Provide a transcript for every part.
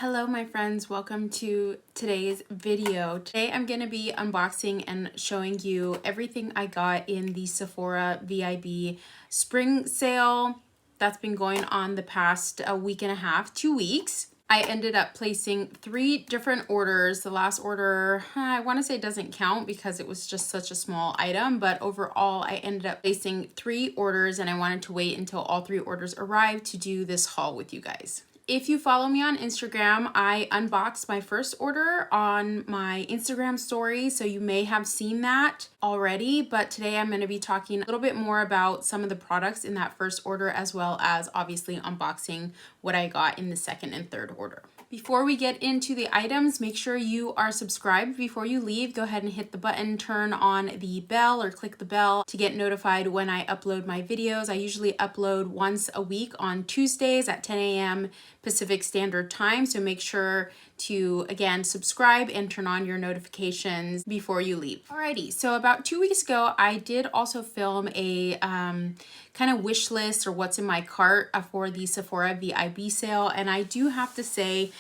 Hello my friends, welcome to today's video. Today I'm going to be unboxing and showing you everything I got in the Sephora VIB spring sale that's been going on the past week and a half, 2 weeks. I ended up placing 3 different orders. The last order, I want to say doesn't count because it was just such a small item, but overall I ended up placing 3 orders and I wanted to wait until all 3 orders arrived to do this haul with you guys. If you follow me on Instagram, I unboxed my first order on my Instagram story, so you may have seen that already, but today I'm going to be talking a little bit more about some of the products in that first order, as well as obviously unboxing what I got in the second and third order. Before we get into the items, make sure you are subscribed before you leave. Go ahead and hit the button, turn on the bell or click the bell to get notified when I upload my videos. I usually upload once a week on Tuesdays at 10 a.m. Pacific Standard Time, so make sure to, again, subscribe and turn on your notifications before you leave. Alrighty, so about 2 weeks ago, I did also film a kind of wish list or what's in my cart for the Sephora VIB sale, and I do have to say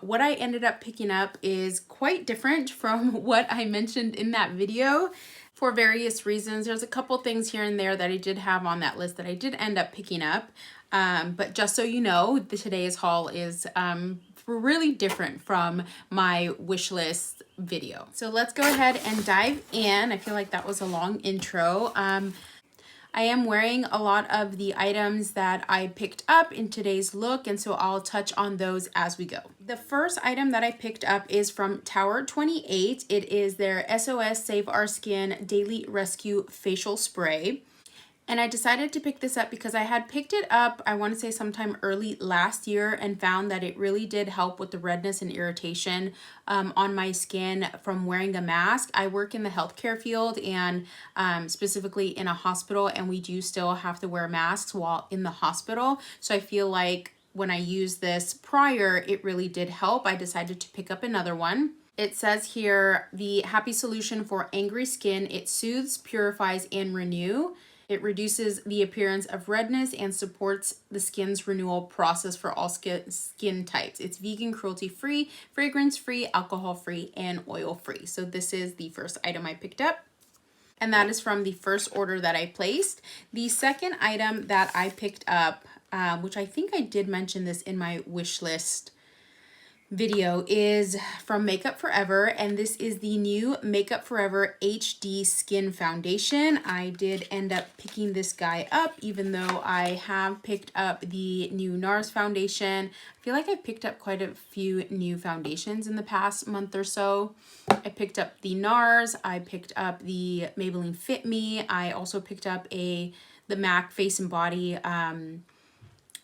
what I ended up picking up is quite different from what I mentioned in that video for various reasons. There's a couple things here and there that I did have on that list that I did end up picking up, but just so you know, today's haul is really different from my wish list video. So let's go ahead and dive in. I feel like that was a long intro. I am wearing a lot of the items that I picked up in today's look, and so I'll touch on those as we go. The first item that I picked up is from Tower 28. It is their SOS Save Our Skin Daily Rescue Facial Spray. And I decided to pick this up because I had picked it up, I want to say sometime early last year, and found that it really did help with the redness and irritation on my skin from wearing a mask. I work in the healthcare field and specifically in a hospital, and we do still have to wear masks while in the hospital. So I feel like when I used this prior, it really did help. I decided to pick up another one. It says here, the happy solution for angry skin. It soothes, purifies, and renew. It reduces the appearance of redness and supports the skin's renewal process for all skin types. It's vegan, cruelty-free, fragrance-free, alcohol-free, and oil-free. So this is the first item I picked up, and that is from the first order that I placed. The second item that I picked up, which I think I did mention this in my wish list video, is from Makeup Forever, and this is the new Makeup Forever HD Skin Foundation. I did end up picking this guy up, even though I have picked up the new NARS foundation. I feel like I picked up quite a few new foundations in the past month or so. I picked up the NARS, I picked up the Maybelline Fit Me, I also picked up the MAC Face and Body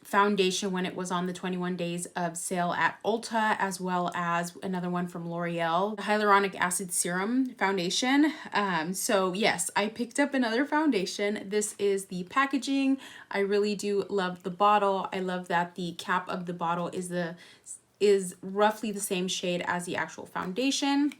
foundation when it was on the 21 days of sale at Ulta, as well as another one from L'Oreal, the Hyaluronic Acid Serum Foundation. So yes, I picked up another foundation. This is the packaging. I really do love the bottle. I love that the cap of the bottle is roughly the same shade as the actual foundation.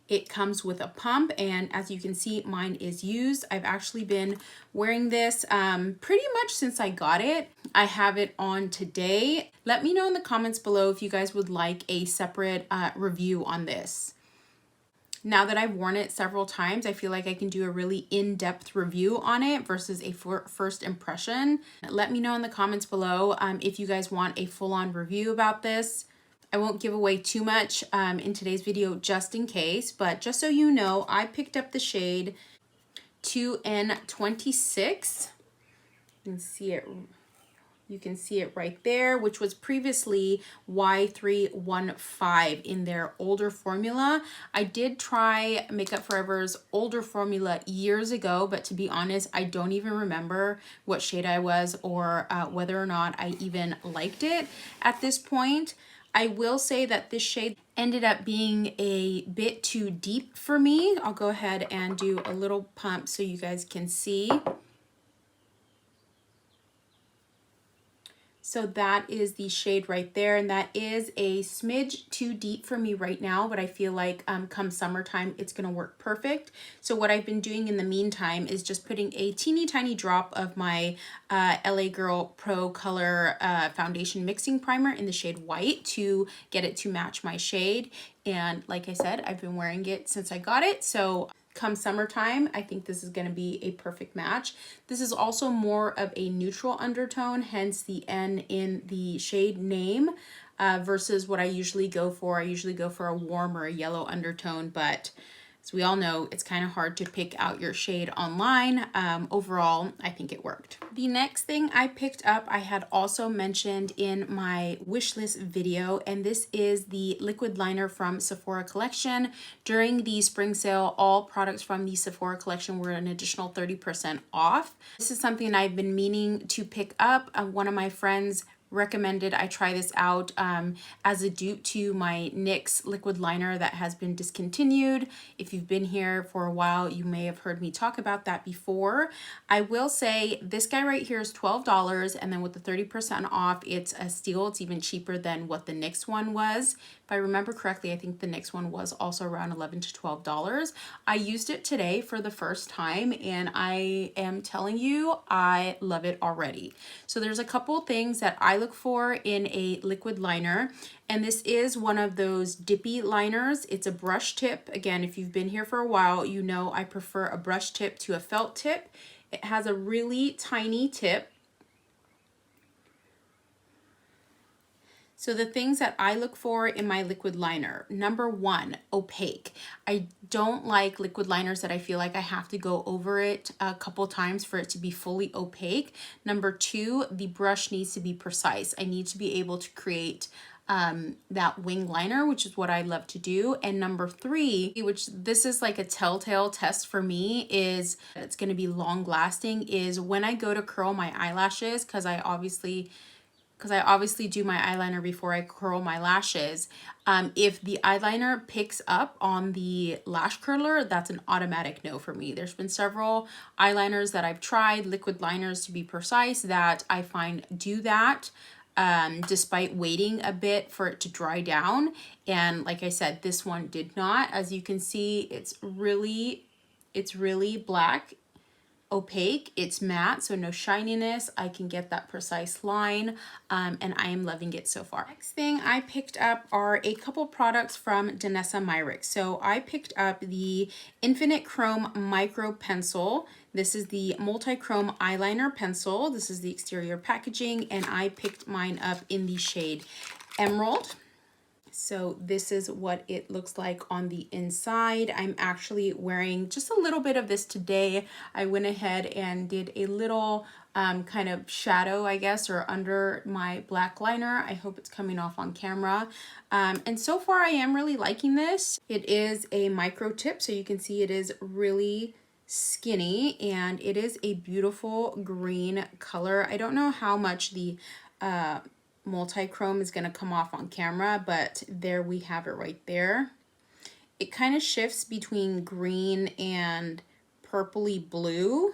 It comes with a pump, and as you can see, mine is used. I've actually been wearing this pretty much since I got it. I have it on today. Let me know in the comments below if you guys would like a separate review on this. Now that I've worn it several times, I feel like I can do a really in-depth review on it versus a first impression. Let me know in the comments below if you guys want a full-on review about this. I won't give away too much in today's video just in case, but just so you know, I picked up the shade 2N26. You can see it right there, which was previously Y315 in their older formula. I did try Makeup Forever's older formula years ago, but to be honest, I don't even remember what shade I was or whether or not I even liked it at this point. I will say that this shade ended up being a bit too deep for me. I'll go ahead and do a little pump so you guys can see. So that is the shade right there, and that is a smidge too deep for me right now, but I feel like come summertime it's gonna work perfect. So what I've been doing in the meantime is just putting a teeny tiny drop of my LA Girl Pro Color foundation mixing primer in the shade white to get it to match my shade. And like I said, I've been wearing it since I got it, so come summertime, I think this is going to be a perfect match. This is also more of a neutral undertone, hence the N in the shade name, versus what I usually go for. I usually go for a warm or a yellow undertone, but as we all know, it's kind of hard to pick out your shade online. Overall, I think it worked. The next thing I picked up, I had also mentioned in my wish list video, and this is the liquid liner from Sephora collection. During the spring sale, all products from the Sephora collection were an additional 30% off. This is something I've been meaning to pick up. One of my friends recommended I try this out as a dupe to my NYX liquid liner that has been discontinued. If you've been here for a while, you may have heard me talk about that before. I will say this guy right here is $12, and then with the 30% off, it's a steal. It's even cheaper than what the NYX one was. If I remember correctly, I think the NYX one was also around $11 to $12. I used it today for the first time, and I am telling you, I love it already. So there's a couple things that I look for in a liquid liner, and this is one of those dippy liners. It's a brush tip. Again, if you've been here for a while, you know I prefer a brush tip to a felt tip. It has a really tiny tip. So the things that I look for in my liquid liner, number one, opaque. I don't like liquid liners that I feel like I have to go over it a couple times for it to be fully opaque. Number two, the brush needs to be precise. I need to be able to create that wing liner, which is what I love to do. And number three, which this is like a telltale test for me, is it's going to be long lasting, is when I go to curl my eyelashes, because I obviously do my eyeliner before I curl my lashes. If the eyeliner picks up on the lash curler, that's an automatic no for me. There's been several eyeliners that I've tried, liquid liners to be precise, that I find do that despite waiting a bit for it to dry down. And like I said, this one did not. As you can see, it's really black, opaque, it's matte, so no shininess. I can get that precise line, and I am loving it so far. Next thing I picked up are a couple products from Danessa Myricks. So I picked up the Infinite Chrome Micropencil. This is the multi-chrome eyeliner pencil. This is the exterior packaging, and I picked mine up in the shade Emerald. So this is what it looks like on the inside. I'm actually wearing just a little bit of this today. I went ahead and did a little kind of shadow, I guess, or under my black liner. I hope it's coming off on camera. And so far I am really liking this. It is a micro tip, so you can see it is really skinny, and it is a beautiful green color. I don't know how much the multi-chrome is going to come off on camera, but there we have it right there. It kind of shifts between green and purpley blue.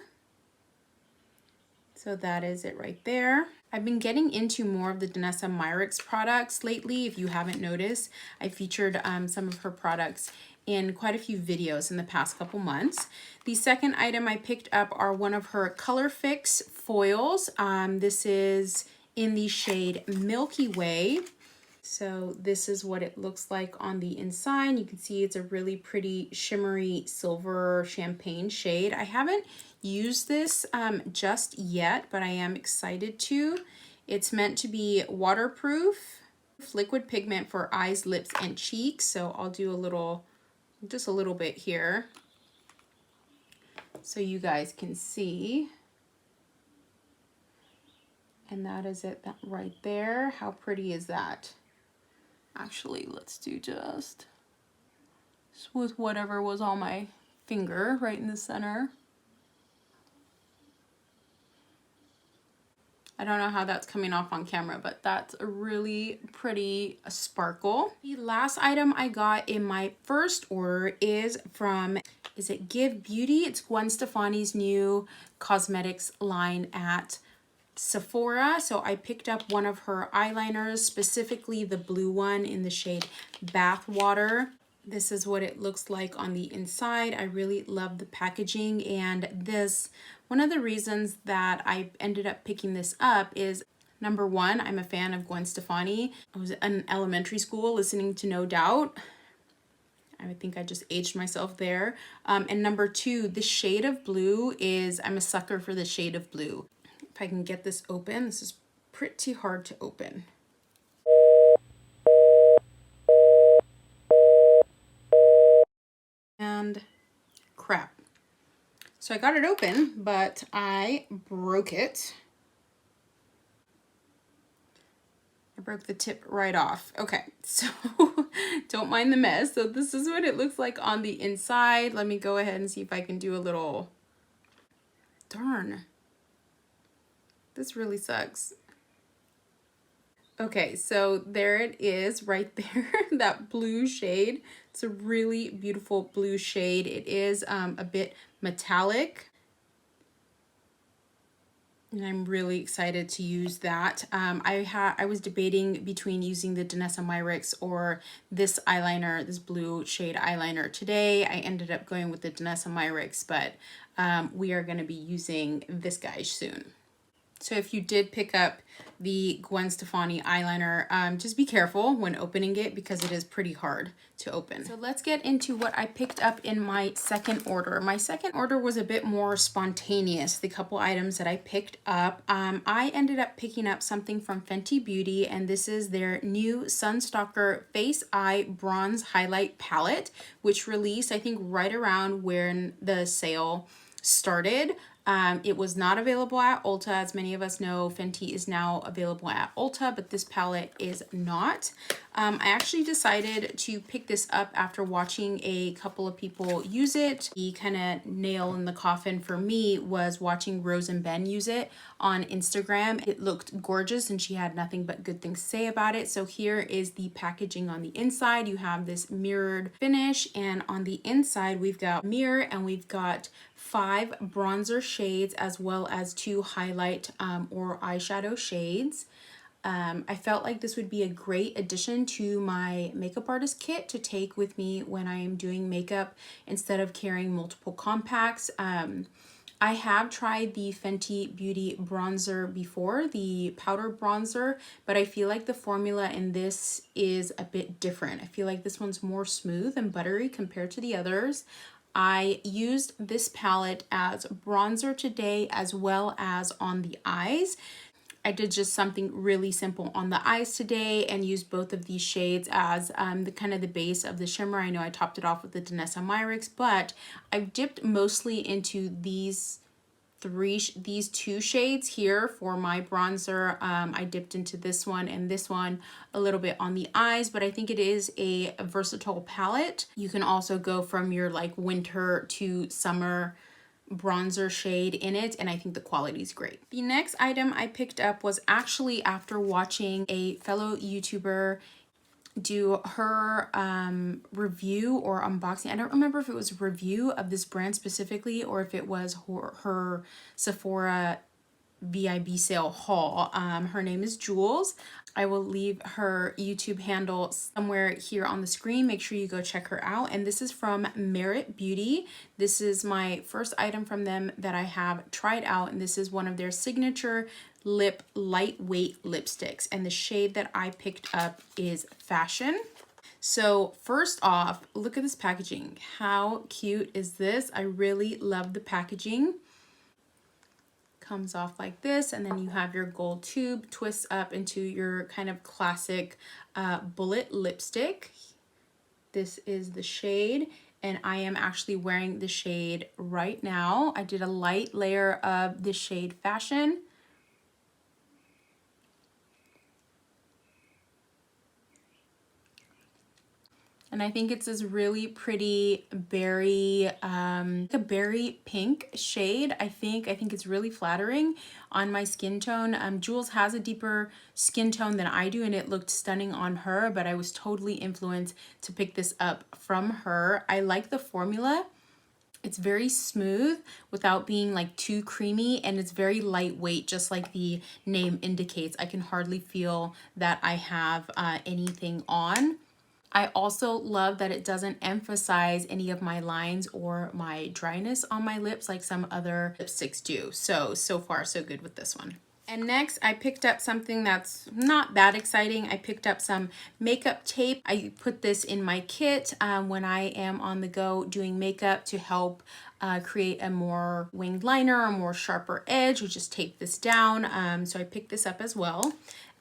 So that is it right there. I've been getting into more of the Vanessa Myrick products lately. If you haven't noticed, I featured some of her products in quite a few videos in the past couple months. The second item I picked up are one of her ColorFix foils. This is in the shade Milky Way. So this is what it looks like on the inside. You can see it's a really pretty shimmery silver champagne shade. I haven't used this just yet, but I am excited to. It's meant to be waterproof, liquid pigment for eyes, lips, and cheeks. So I'll do just a little bit here so you guys can see. And that is it right there. How pretty is that? Actually, let's do just with whatever was on my finger right in the center. I don't know how that's coming off on camera, but that's a really pretty sparkle. The last item I got in my first order is from, is it GXVE Beauty? It's Gwen Stefani's new cosmetics line at Sephora. So I picked up one of her eyeliners, specifically the blue one in the shade Bathwater. This is what it looks like on the inside. I really love the packaging, and this, one of the reasons that I ended up picking this up is, number one, I'm a fan of Gwen Stefani. I was in elementary school listening to No Doubt. I think I just aged myself there. And number two, the shade of blue is, I'm a sucker for the shade of blue. If I can get this open, this is pretty hard to open. And crap. So I got it open, but I broke it. I broke the tip right off. Okay, so don't mind the mess. So this is what it looks like on the inside. Let me go ahead and see if I can do a little, darn. This really sucks. Okay, so there it is right there, that blue shade. It's a really beautiful blue shade. It is a bit metallic. And I'm really excited to use that. I was debating between using the Danessa Myricks or this eyeliner, this blue shade eyeliner today. I ended up going with the Danessa Myrick, but we are going to be using this guy soon. So if you did pick up the Gwen Stefani eyeliner, just be careful when opening it because it is pretty hard to open. So let's get into what I picked up in my second order. My second order was a bit more spontaneous, the couple items that I picked up. I ended up picking up something from Fenty Beauty, and this is their new Stalk'R Face Eye Bronze Highlight Palette, which released, I think, right around when the sale started. It was not available at Ulta. As many of us know, Fenty is now available at Ulta, but this palette is not. I actually decided to pick this up after watching a couple of people use it. The kind of nail in the coffin for me was watching Rose and Ben use it on Instagram. It looked gorgeous and she had nothing but good things to say about it. So here is the packaging on the inside. You have this mirrored finish, and on the inside we've got mirror, and we've got 5 bronzer shades as well as 2 highlight or eyeshadow shades. I felt like this would be a great addition to my makeup artist kit to take with me when I am doing makeup instead of carrying multiple compacts. I have tried the Fenty Beauty bronzer before, the powder bronzer, but I feel like the formula in this is a bit different. I feel like this one's more smooth and buttery compared to the others. I used this palette as bronzer today as well as on the eyes. I did just something really simple on the eyes today and used both of these shades as the kind of the base of the shimmer. I know I topped it off with the Danessa Myricks, but I've dipped mostly into these 2 shades here for my bronzer. I dipped into this one and this one a little bit on the eyes, but I think it is a versatile palette. You can also go from your like winter to summer bronzer shade in it, and I think the quality is great. The next item I picked up was actually after watching a fellow YouTuber do her review or unboxing. I don't remember if it was a review of this brand specifically or if it was her Sephora VIB sale haul. Her name is Jules. I will leave her YouTube handle somewhere here on the screen. Make sure you go check her out. And this is from Merit Beauty. This is my first item from them that I have tried out, and this is one of their signature lip lightweight lipsticks, and the shade that I picked up is Fashion. So first off, look at this packaging. How cute is this? I really love the packaging. Comes off like this, and then you have your gold tube, twists up into your kind of classic bullet lipstick. This is the shade, and I am actually wearing the shade right now. I did a light layer of the shade Fashion. And I think it's this really pretty berry, a berry pink shade. I think it's really flattering on my skin tone. Jules has a deeper skin tone than I do, and it looked stunning on her, but I was totally influenced to pick this up from her. I like the formula. It's very smooth without being like too creamy, and it's very lightweight, just like the name indicates. I can hardly feel that I have anything on. I also love that it doesn't emphasize any of my lines or my dryness on my lips like some other lipsticks do. So far so good with this one. And next, I picked up something that's not that exciting. I picked up some makeup tape. I put this in my kit when I am on the go doing makeup to help create a more winged liner, a more sharper edge. We just tape this down. So I picked this up as well.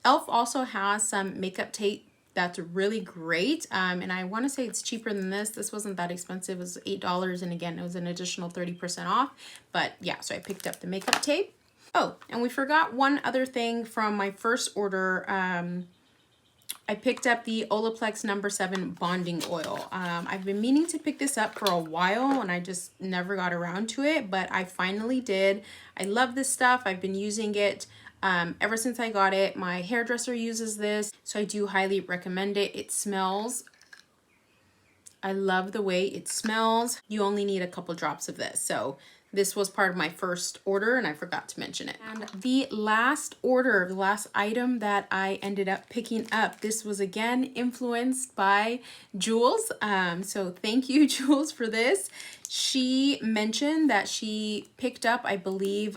e.l.f. also has some makeup tape that's really great. And I want to say it's cheaper than this. This wasn't that expensive. It was $8. And again, it was an additional 30% off. But yeah, so I picked up the makeup tape. Oh, and we forgot one other thing from my first order. I picked up the Olaplex No. 7 bonding oil. I've been meaning to pick this up for a while and I just never got around to it, but I finally did. I love this stuff. I've been using it ever since I got it. My hairdresser uses this, so I do highly recommend it. It smells, I love the way it smells. You only need a couple drops of this. So this was part of my first order and I forgot to mention it. And the last order, the last item that I ended up picking up, this was again influenced by Jules. So thank you, Jules, for this. She mentioned that she picked up, I believe,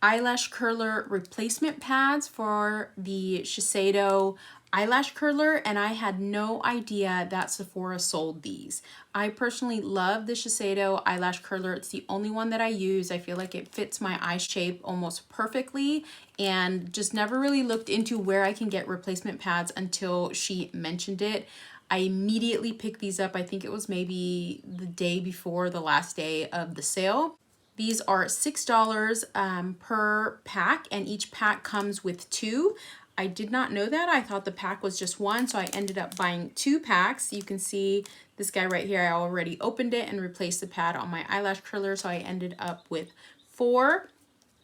eyelash curler replacement pads for the Shiseido eyelash curler, and I had no idea that Sephora sold these. I personally love the Shiseido eyelash curler. It's the only one that I use. I feel like it fits my eye shape almost perfectly, and just never really looked into where I can get replacement pads until she mentioned it. I immediately picked these up. I think it was maybe the day before the last day of the sale. These are $6 per pack, and each pack comes with 2. I did not know that. I thought the pack was just 1, so I ended up buying 2 packs. You can see this guy right here. I already opened it and replaced the pad on my eyelash curler, so I ended up with 4.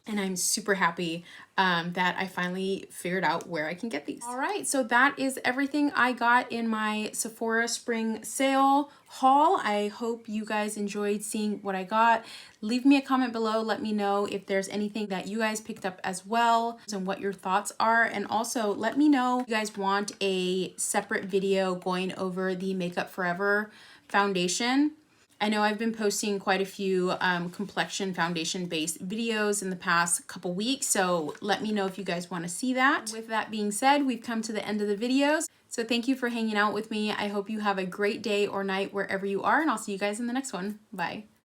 And I'm super happy that I finally figured out where I can get these. All right, so that is everything I got in my Sephora spring sale haul. I hope you guys enjoyed seeing what I got. Leave me a comment below. Let me know if there's anything that you guys picked up as well and what your thoughts are. And also let me know if you guys want a separate video going over the Makeup Forever foundation. I know I've been posting quite a few complexion foundation based videos in the past couple weeks, so let me know if you guys want to see that. With that being said, we've come to the end of the videos, so thank you for hanging out with me. I hope you have a great day or night wherever you are, and I'll see you guys in the next one. Bye.